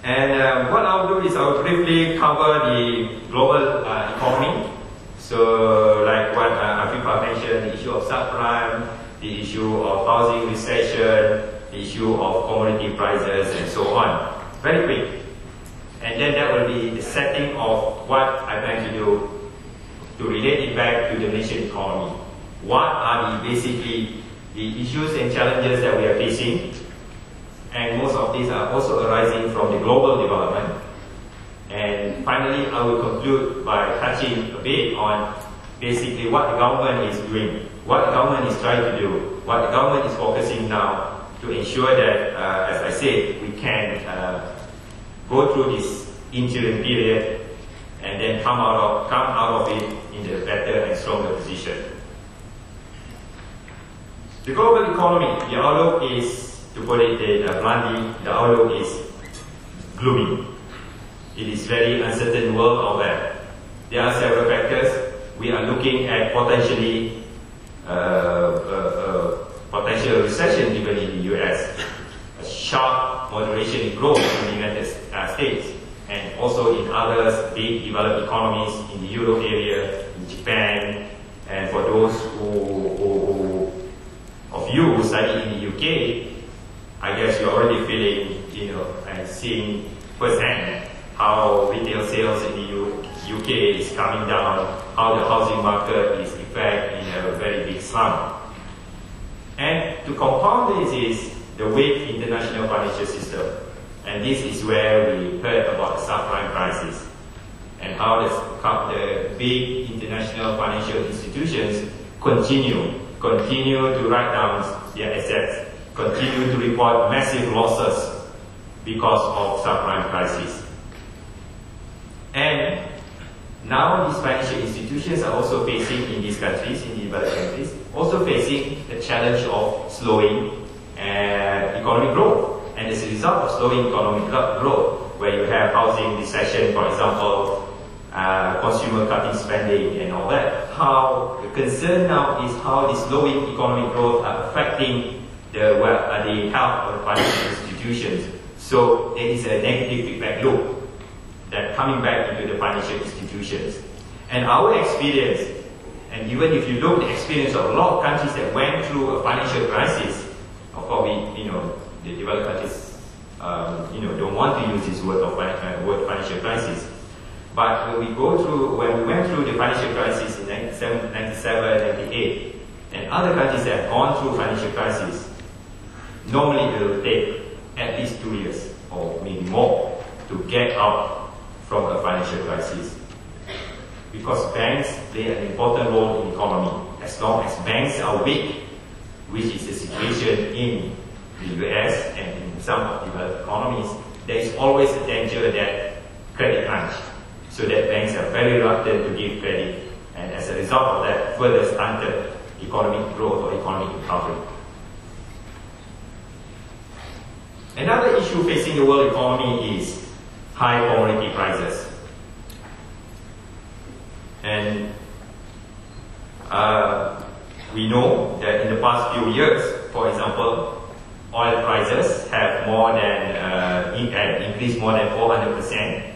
And what I'll do is I'll briefly cover the global economy. So like what Afifah mentioned, the issue of subprime, the issue of housing recession, the issue of commodity prices, and so on. Very quick. And then that will be the setting of what I plan to do to relate it back to the Malaysian economy. What are basically the issues and challenges that we are facing? And most of these are also arising from the global development. And finally, I will conclude by touching a bit on basically what the government is doing, what the government is trying to do, what the government is focusing now to ensure that, as I said, we can go through this interim period and then come out of it in a better and stronger position. The global economy, the outlook is, to put it bluntly, the outlook is gloomy. It is very uncertain world out there. There are several factors. We are looking at potentially potential recession even in the US, a sharp moderation in growth in the United States, and also in other big developed economies in the Euro area, in Japan, and for those of you who study in the UK, I guess you're already feeling, and seeing firsthand how retail sales in the UK is coming down, how the housing market is in fact in a very big slump. And to compound this is the weak international financial system. And this is where we heard about the subprime crisis and how the big international financial institutions continue to write down their assets, continue to report massive losses because of subprime crisis. And now these financial institutions are also facing, in these countries, in the developed countries, also facing the challenge of slowing economic growth. And as a result of slowing economic growth, where you have housing recession, for example, consumer cutting spending and all that, how the concern now is how the slowing economic growth are affecting the health of the financial institutions. So there is a negative feedback loop that coming back into the financial institutions. And our experience, and even if you look at the experience of a lot of countries that went through a financial crisis, of course the developed countries don't want to use this word financial crisis. But when we went through the financial crisis in 97, 98, and other countries that have gone through financial crisis, normally it will take at least 2 years or maybe more to get out from a financial crisis. Because banks play an important role in the economy. As long as banks are weak, which is the situation in the US and in some of the developed economies, there is always a danger that credit crunch, so that banks are very reluctant to give credit, and as a result of that, further stunted economic growth or economic recovery. Another issue facing the world economy is high commodity prices. And we know that in the past few years, for example, oil prices have increased more than 400%.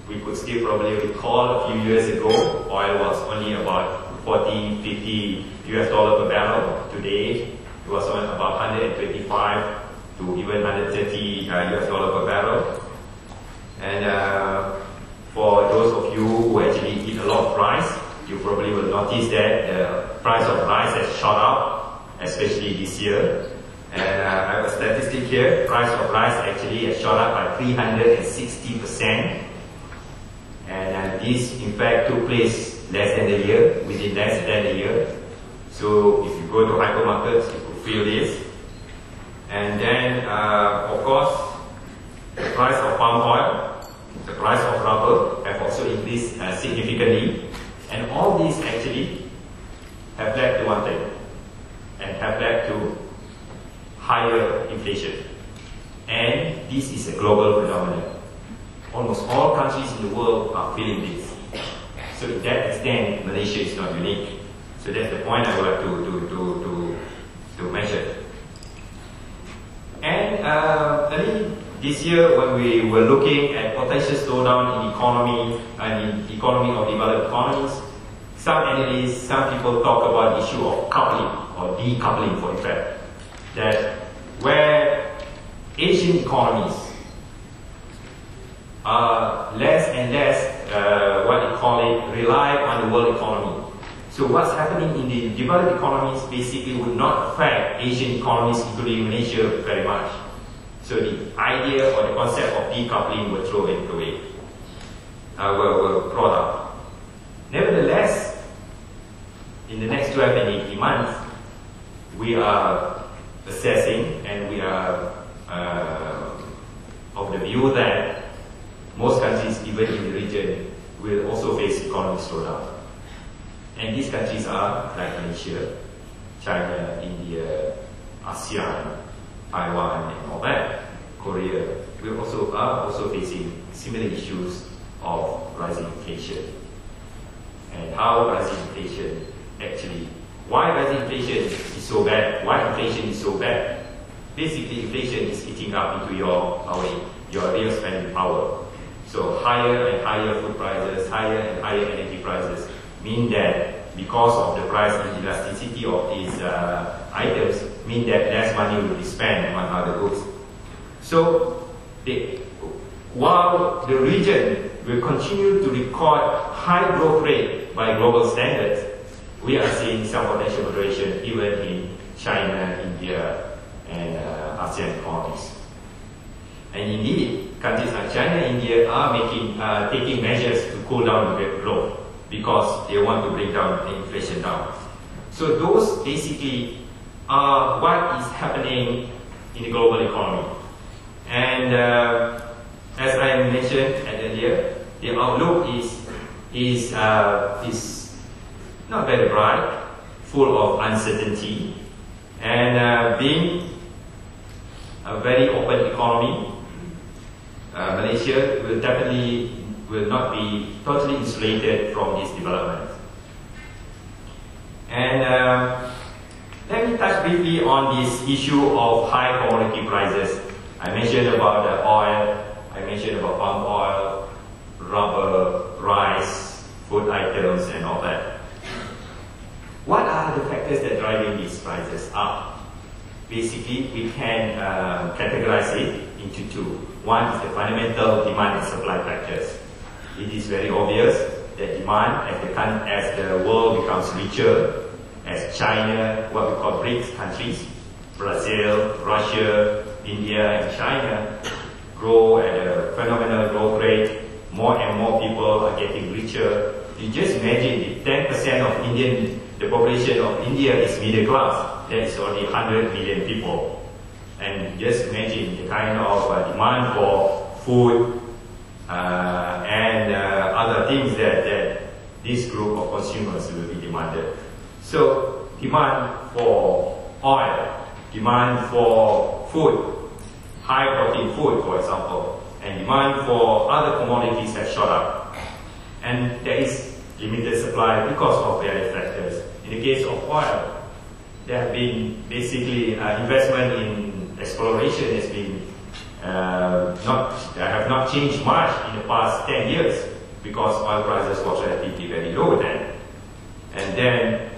We could still probably recall a few years ago, oil was only about 40, 50 US dollar per barrel. Today, it was on about 125 to even 130 US dollar per barrel. And for those of you who actually eat a lot of rice, you probably will notice that the price of rice has shot up, especially this year. And I have a statistic here, price of rice actually has shot up by 360%. And this in fact took place within less than a year. So if you go to hypermarkets, you could feel this. And then, of course, the price of palm oil, the price of rubber have also increased significantly. And all these actually have led to one thing, and have led to higher inflation. And this is a global phenomenon. Almost all countries in the world are feeling this. So to that extent, Malaysia is not unique. So that's the point I would like to mention. And this year, when we were looking at potential slowdown in economy and in the economy of developed economies, some analysts, some people talk about the issue of coupling or decoupling, for effect, that where Asian economies are less and less, what they call it, rely on the world economy. So what's happening in the developed economies basically would not affect Asian economies, including Malaysia, very much. So the idea or the concept of decoupling were thrown away, were brought up. Nevertheless, in the next 12 and 18 months, we are assessing and we are of the view that most countries, even in the region, will also face economic slowdown. And these countries are like Malaysia, China, India, ASEAN, Taiwan, and all that. Korea are also facing similar issues of rising inflation. And how rising inflation actually, why rising inflation is so bad, why inflation is so bad. Basically, inflation is eating up into your real spending power. So higher and higher food prices, higher and higher energy prices mean that because of the price inelasticity of these items, mean that less money will be spent on other goods. So while the region will continue to record high growth rate by global standards, we are seeing some potential moderation even in China, India, and ASEAN economies. And indeed, countries like China and India are taking measures to cool down the growth because they want to bring down the inflation down. So those basically are what is happening in the global economy. And as I mentioned earlier, the outlook is not very bright, full of uncertainty, and being a very open economy, Malaysia will not be totally insulated from this development. And let me touch briefly on this issue of high commodity prices. I mentioned about the oil, I mentioned about palm oil, rubber, rice, food items, and all that. What are the factors that are driving these prices up? Basically, we can categorize it into two. One is the fundamental demand and supply factors. It is very obvious that demand, as the world becomes richer, as China, what we call BRICS countries, Brazil, Russia, India, and China, grow at a phenomenal growth rate, more and more people are getting richer. You just imagine the 10% of the population of India is middle class. That is only 100 million people. And just imagine the kind of demand for food and other things that this group of consumers will be demanded. So demand for oil, demand for food, high protein food, for example, and demand for other commodities has shot up. And there is limited supply because of various factors. In the case of oil, there have been basically investment in exploration has been have not changed much in the past 10 years because oil prices were relatively very low then. And then,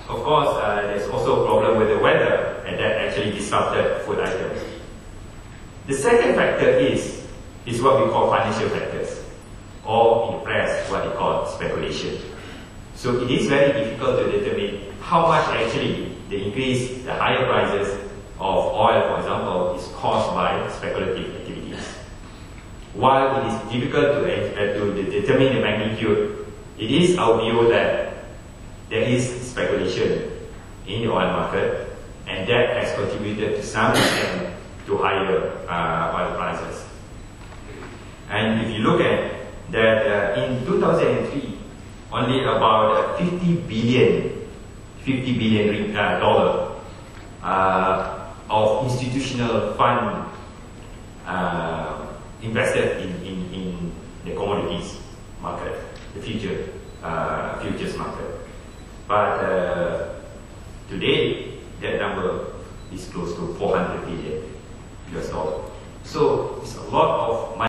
of course, there's also a problem with the weather, and that actually disrupted food items. The second factor is what we call financial factors, or in the press, what they call speculation. So it is very difficult to determine how much actually the higher prices of oil, for example, is caused by speculative activities. While it is difficult to determine the magnitude, it is our view that there is speculation in the oil market, and that has contributed to some extent to higher oil prices. And if you look at that, in 2003, only about $50 billion of institutional fund invested in the commodities market, the futures market. But today, that number is close to $400 billion.